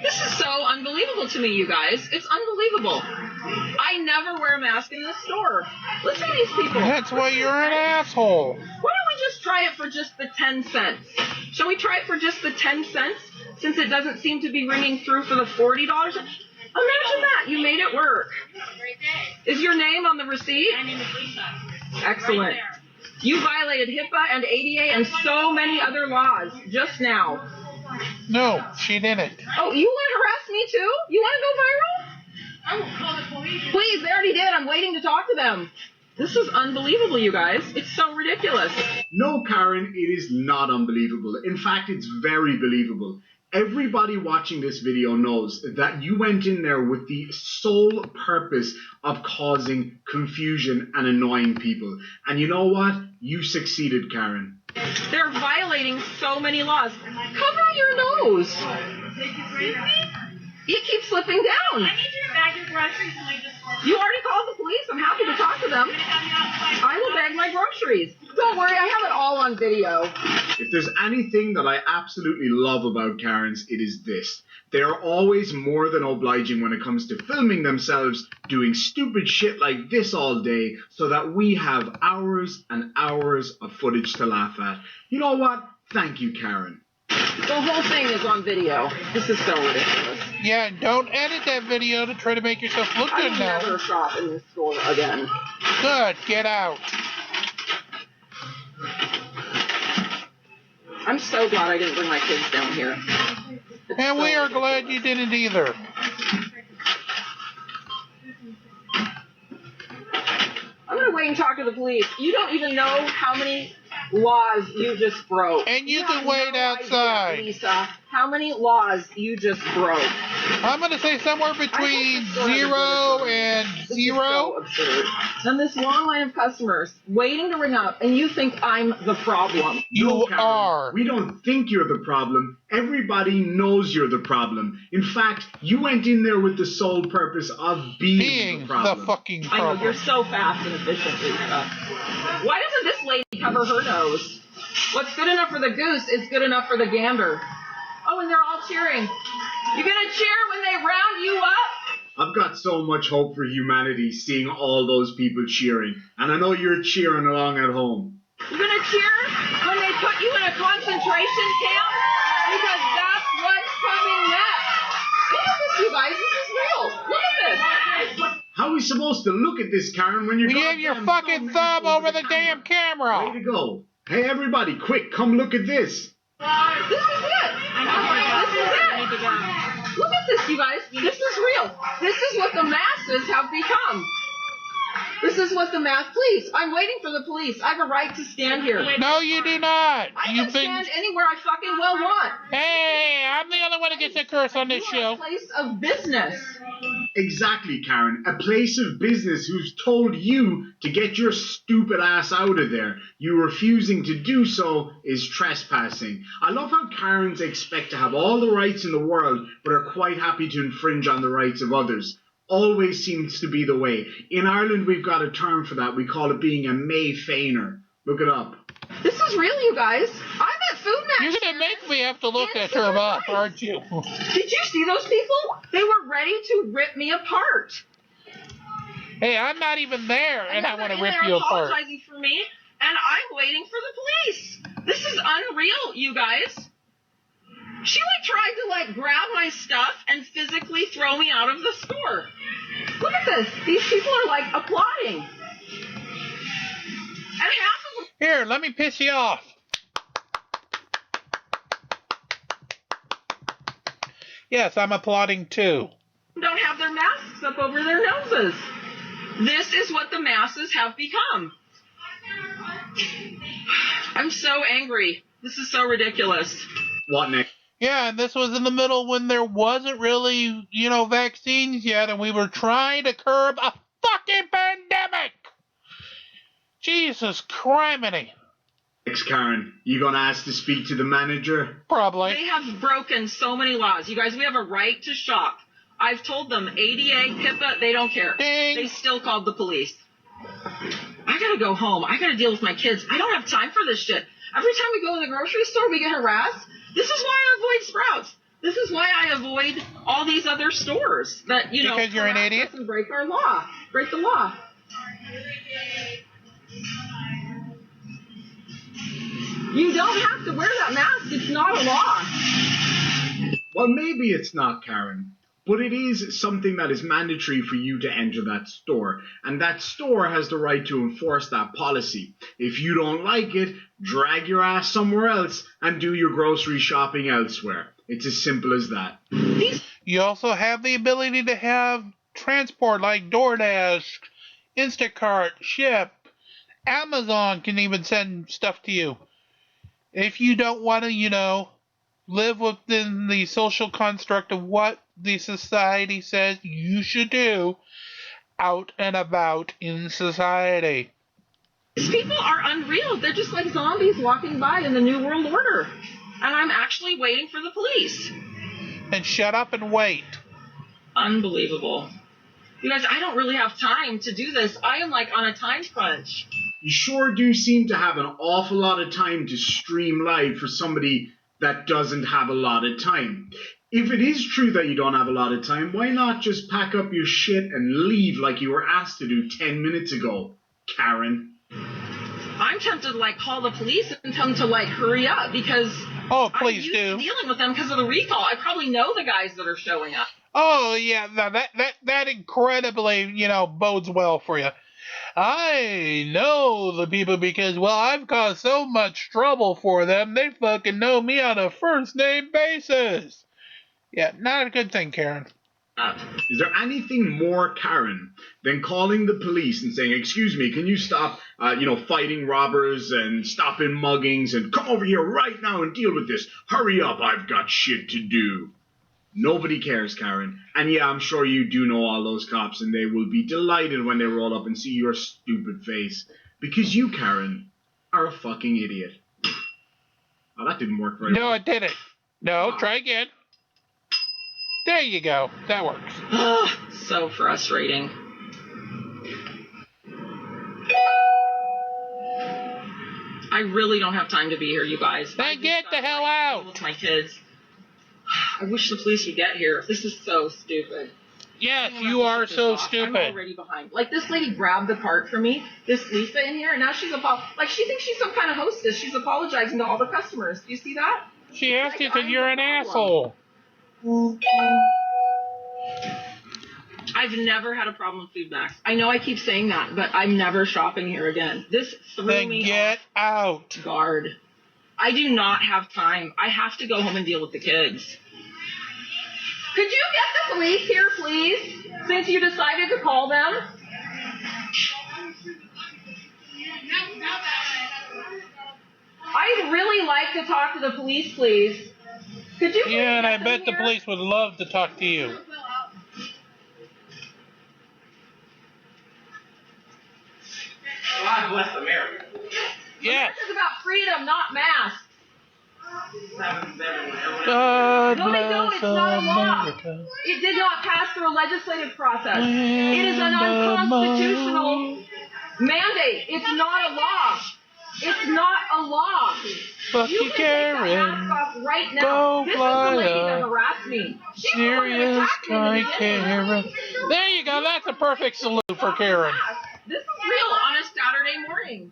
This is so unbelievable to me, you guys. It's unbelievable. I never wear a mask in this store. Listen to these people. That's why you're an asshole. Why don't we just try it for just the 10 cents? Shall we try it for just the 10 cents? Since it doesn't seem to be ringing through for the $40? Imagine that. You made it work. Is your name on the receipt? My name is Lisa. Excellent. Right there. You violated HIPAA and ADA and so many other laws just now. No, she didn't. Oh, you want to harass me too? You want to go viral? I will call the police. Please, they already did. I'm waiting to talk to them. This is unbelievable, you guys. It's so ridiculous. No, Karen, it is not unbelievable. In fact, it's very believable. Everybody watching this video knows that you went in there with the sole purpose of causing confusion and annoying people. And you know what? You succeeded, Karen. They're violating so many laws. Cover your nose. You keep slipping down. I need you to bag your groceries and leave this store. You already called the police. I'm happy to talk to them. I will bag my groceries. Don't worry, I have it all on video. If there's anything that I absolutely love about Karens, it is this. They are always more than obliging when it comes to filming themselves doing stupid shit like this all day so that we have hours and hours of footage to laugh at. You know what? Thank you, Karen. The whole thing is on video. This is so ridiculous. Yeah, don't edit that video to try to make yourself look I good will now. never shop in this store again. Good, get out. I'm so glad I didn't bring my kids down here. And we are glad you didn't either. I'm going to wait and talk to the police. You don't even know how many laws you just broke. And you can have wait no outside. idea, Lisa, how many laws you just broke. I'm going to say somewhere between 0 and 0. So absurd. And this long line of customers waiting to ring up, and you think I'm the problem. You Karen, are. We don't think you're the problem. Everybody knows you're the problem. In fact, you went in there with the sole purpose of being the problem. The fucking I know, problem. you're so fast and efficient, Lisa. Why doesn't this lady cover her nose? What's good enough for the goose is good enough for the gander. Oh, and they're all cheering. You gonna cheer when they round you up? I've got so much hope for humanity seeing all those people cheering. And I know you're cheering along at home. You gonna cheer when they put you in a concentration camp? Because that's what's coming next. Look at this, you guys. This is real. Look at this. How are we supposed to look at this, Karen, when you're You have your fucking thumb over the damn camera. Way to go. Hey, everybody, quick, come look at this. This is it. This is it. Look at this, you guys. This is real. This is what the masses have become. This is what the mass... Please, I'm waiting for the police. I have a right to stand here. No, you do not. I can stand anywhere I fucking well want. Hey, I'm the only one who gets a curse on this show. A place of business. Exactly, Karen. A place of business who's told you to get your stupid ass out of there. You refusing to do so is trespassing. I love how Karens expect to have all the rights in the world, but are quite happy to infringe on the rights of others. Always seems to be the way. In Ireland, we've got a term for that. We call it being a May Feiner. Look it up. This is real, you guys. I'm at Food Match. You're going to make me have to look at her up, aren't you? Did you see those people? They were ready to rip me apart. Hey, I'm not even there, and I want to rip you apart. Apologizing for me, and I'm waiting for the police. This is unreal, you guys. She tried to grab my stuff and physically throw me out of the store. Look at this. These people are applauding. And half of them. Here, let me piss you off. Yes, I'm applauding too. Don't have their masks up over their noses. This is what the masses have become. I'm so angry. This is so ridiculous. What next? Yeah, and this was in the middle when there wasn't really, vaccines yet, and we were trying to curb a fucking pandemic. Jesus criminy. Next, Karen, you gonna ask to speak to the manager? Probably. They have broken so many laws. You guys, we have a right to shop. I've told them ADA, HIPAA, they don't care. Ding. They still called the police. I gotta go home. I gotta deal with my kids. I don't have time for this shit. Every time we go to the grocery store, we get harassed. This is why I avoid Sprouts. This is why I avoid all these other stores that, because you're an idiot and break our law. Break the law. You don't have to wear that mask. It's not a law. Well, maybe it's not, Karen. But it is something that is mandatory for you to enter that store. And that store has the right to enforce that policy. If you don't like it, drag your ass somewhere else and do your grocery shopping elsewhere. It's as simple as that. You also have the ability to have transport like DoorDash, Instacart, Ship. Amazon can even send stuff to you. If you don't want to, live within the social construct of what the society says you should do out and about in society. These people are unreal. They're just like zombies walking by in the New World Order. And I'm actually waiting for the police. And shut up and wait. Unbelievable. You guys, I don't really have time to do this. I am on a time crunch. You sure do seem to have an awful lot of time to stream live for somebody that doesn't have a lot of time. If it is true that you don't have a lot of time, why not just pack up your shit and leave like you were asked to do 10 minutes ago, Karen? I'm tempted to call the police and tell them to hurry up because please I'm used do. to dealing with them because of the recall. I probably know the guys that are showing up. Oh yeah, that incredibly bodes well for you. I know the people because I've caused so much trouble for them. They fucking know me on a first name basis. Yeah, not a good thing, Karen. Is there anything more Karen than calling the police and saying, "Excuse me, can you stop, fighting robbers and stopping muggings and come over here right now and deal with this? Hurry up, I've got shit to do." Nobody cares, Karen. And yeah, I'm sure you do know all those cops, and they will be delighted when they roll up and see your stupid face. Because you, Karen, are a fucking idiot. Oh, that didn't work very well. No, it didn't. No, try again. There you go. That works. So frustrating. I really don't have time to be here, you guys. Then get the hell out. With my kids. I wish the police would get here. This is so stupid. Yes, you are so stupid. I'm already behind. This lady grabbed the cart for me, this Lisa in here, and now she's she thinks she's some kind of hostess. She's apologizing to all the customers. Do you see that? She asked you because you're an asshole. I've never had a problem with Food Max. I know I keep saying that, but I'm never shopping here again. This threw me off. Get out. Guard. I do not have time. I have to go home and deal with the kids. Could you get the police here, please? Since you decided to call them? I'd really like to talk to the police, please. Could you? Yeah, and I bet the police would love to talk to you. God bless America. Yes. This is about freedom, not masks. God No, they don't. bless It's not a law. America. It did not pass through a legislative process. It is an unconstitutional mandate. It's not a law. It's not a law. Fuck you, can take that mask off right now. Go This is fly the lady that up. harassed me. She's the one that Serious attacked me in the guy, beginning. Karen. There you go. That's a perfect salute for Karen. This is real on a Saturday morning.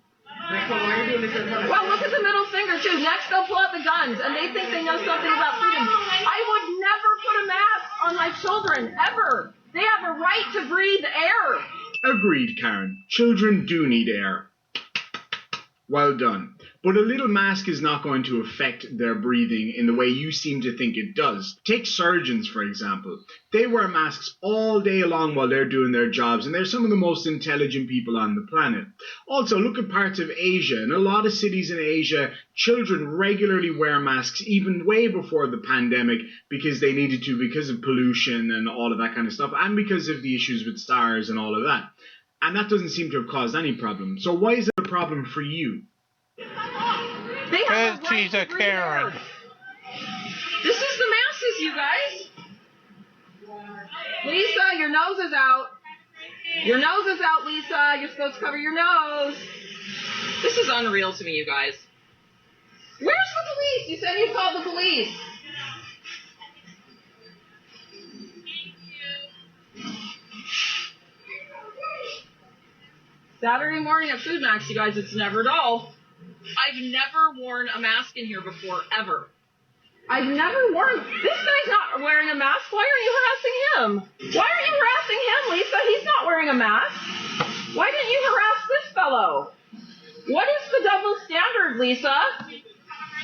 Well, look at the middle finger, too. Next, they'll pull out the guns, and they think they know something about freedom. I would never put a mask on my children, ever. They have a right to breathe air. Agreed, Karen. Children do need air. Well done. But a little mask is not going to affect their breathing in the way you seem to think it does. Take surgeons, for example. They wear masks all day long while they're doing their jobs, and they're some of the most intelligent people on the planet. Also, look at parts of Asia. In a lot of cities in Asia, children regularly wear masks, even way before the pandemic, because they needed to, because of pollution and all of that kind of stuff, and because of the issues with SARS and all of that. And that doesn't seem to have caused any problem. So why is it a problem for you? Because she's a Karen. This is the masses, you guys. Lisa, your nose is out. Your nose is out, Lisa. You're supposed to cover your nose. This is unreal to me, you guys. Where's the police? You said you called the police. Saturday morning at Food Max, you guys, it's never dull. I've never worn a mask in here before, ever. I've never worn... This guy's not wearing a mask. Why are you harassing him? Why are you harassing him, Lisa? He's not wearing a mask. Why didn't you harass this fellow? What is the double standard, Lisa?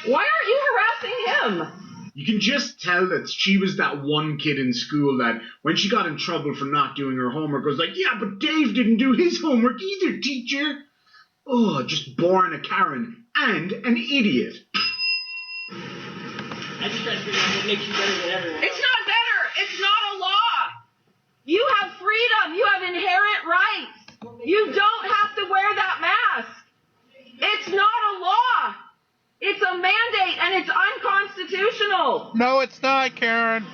Why aren't you harassing him? You can just tell that she was that one kid in school that when she got in trouble for not doing her homework was like, yeah, but Dave didn't do his homework either, teacher. Oh, just born a Karen and an idiot. I just try to figure out what makes you better than everyone. It's not better. It's not a law. You have freedom. You have inherent rights. You don't have to wear that mask. It's not a law. It's a mandate, and it's unconstitutional. No, it's not, Karen.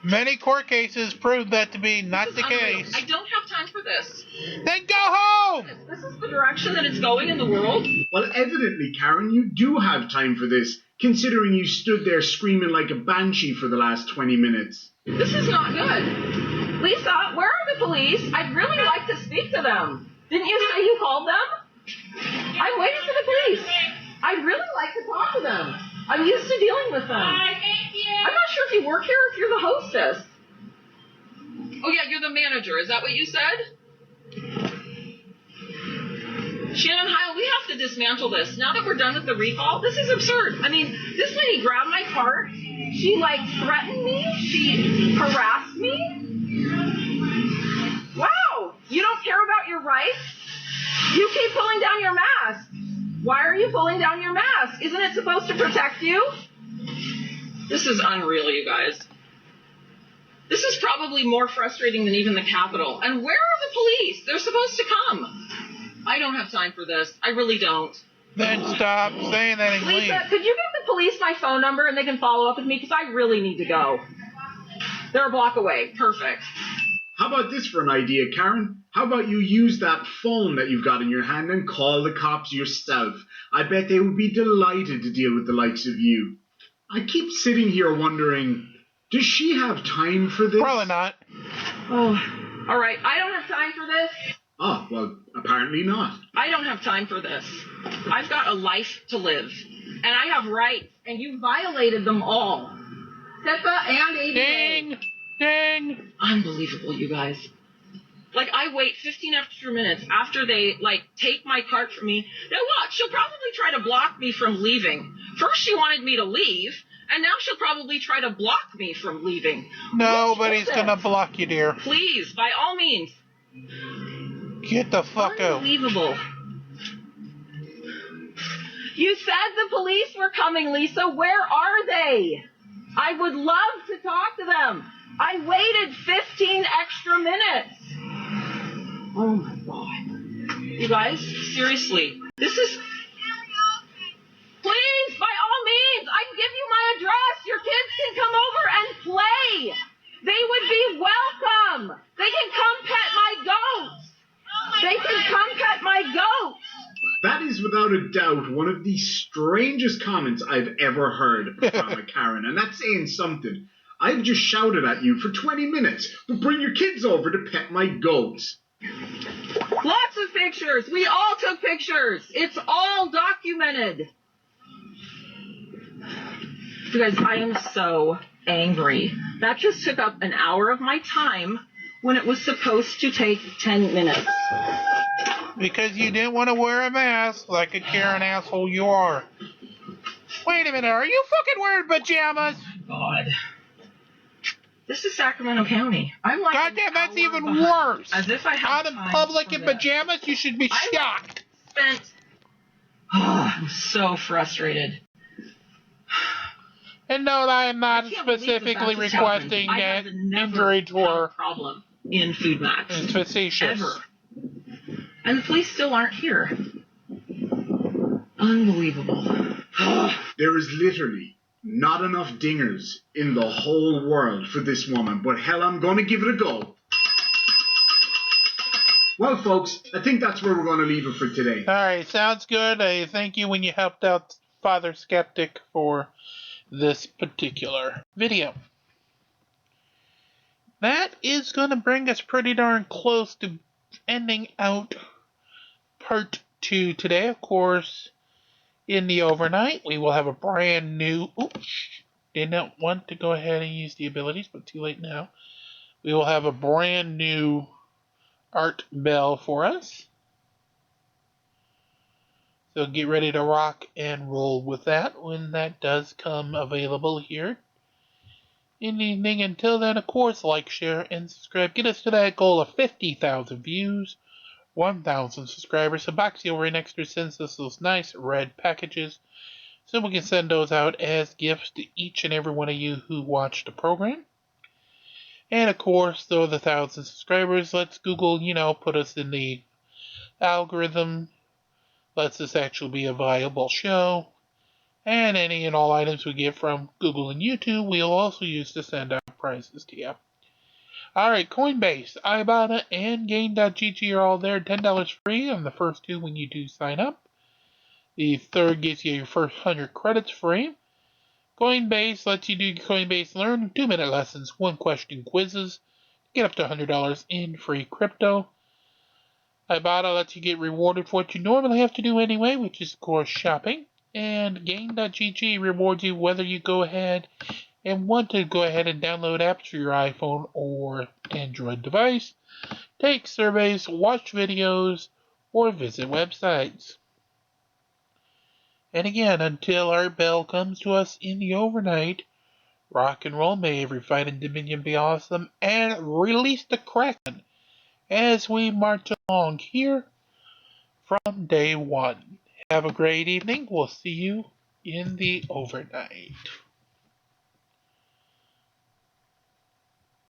Many court cases prove that to be not the case. I don't have time for this. Then go home! This is the direction that it's going in the world. Well, evidently, Karen, you do have time for this, considering you stood there screaming like a banshee for the last 20 minutes. This is not good. Lisa, where are the police? I'd really like to speak to them. Didn't you say you called them? I'm waiting for the police. I'd really like to talk to them. I'm used to dealing with them. I'm not sure if you work here or if you're the hostess. Oh, yeah, you're the manager. Is that what you said? Shannon Heil, we have to dismantle this. Now that we're done with the recall, this is absurd. I mean, this lady grabbed my cart. She, threatened me. She harassed me. Wow. You don't care about your rights? You keep pulling down your mask. Why are you pulling down your mask? Isn't it supposed to protect you? This is unreal, you guys. This is probably more frustrating than even the Capitol. And where are the police? They're supposed to come. I don't have time for this. I really don't. Then stop saying that and leave. Lisa, could you give the police my phone number and they can follow up with me? Because I really need to go. They're a block away. Perfect. How about this for an idea, Karen? How about you use that phone that you've got in your hand and call the cops yourself? I bet they would be delighted to deal with the likes of you. I keep sitting here wondering, does she have time for this? Probably not. Oh, all right. I don't have time for this. Oh, well, apparently not. I don't have time for this. I've got a life to live, and I have rights, and you violated them all. HIPAA and ADA. Ding! Ding! Unbelievable, you guys. I wait 15 extra minutes after they, take my cart from me. Now, look, she'll probably try to block me from leaving. First, she wanted me to leave, and now she'll probably try to block me from leaving. Nobody's gonna block you, dear. Please, by all means. Get the fuck out. Unbelievable. You said the police were coming, Lisa. Where are they? I would love to talk to them. I waited 15 extra minutes. Oh, my God. You guys, seriously. This is... Please, by all means, I can give you my address. Your kids can come over and play. They would be welcome. They can come pet my goats. They can come pet my goats. That is without a doubt one of the strangest comments I've ever heard from a Karen, and that's saying something. I've just shouted at you for 20 minutes, but bring your kids over to pet my goats. Lots of pictures. We all took pictures. It's all documented. You guys, I am so angry. That just took up an hour of my time when it was supposed to take 10 minutes. Because you didn't want to wear a mask like a Karen asshole you are. Wait a minute, are you fucking wearing pajamas? God. This is Sacramento County. I'm like, goddamn, that's even worse. As if I have out in public in pajamas, you should be shocked. I'm so frustrated. And note, I am not specifically requesting injury to her. Problem in Food Max. It's facetious. Ever. And the police still aren't here. Unbelievable. There is literally not enough dingers in the whole world for this woman, but hell, I'm going to give it a go. Well, folks, I think that's where we're going to leave it for today. Alright, sounds good. I thank you when you helped out Father Skeptic for this particular video. That is going to bring us pretty darn close to ending out part 2 today. Of course, in the overnight, we will have a brand new... Oops, did not want to go ahead and use the abilities, but too late now. We will have a brand new art bell for us. So get ready to rock and roll with that when that does come available here in the evening. Until then, of course, like, share, and subscribe. Get us to that goal of 50,000 views, 1,000 subscribers. So Boxy over in Extra sends us those nice red packages so we can send those out as gifts to each and every one of you who watch the program. And of course, though the 1,000 subscribers, let's Google, put us in the algorithm. Lets us actually be a viable show. And any and all items we get from Google and YouTube, we'll also use to send out prizes to you. Alright, Coinbase, Ibotta, and Gain.gg are all there. $10 free on the first 2 when you do sign up. The third gives you your first 100 credits free. Coinbase lets you do Coinbase and Earn, 2-minute lessons, 1-question quizzes. Get up to $100 in free crypto. Ibotta lets you get rewarded for what you normally have to do anyway, which is, of course, shopping. And Gain.gg rewards you whether you go ahead and want to go ahead and download apps for your iPhone or Android device, take surveys, watch videos, or visit websites. And again, until our bell comes to us in the overnight, rock and roll, may every fight in Dominion be awesome, and release the Kraken as we march along here from day 1. Have a great evening. We'll see you in the overnight.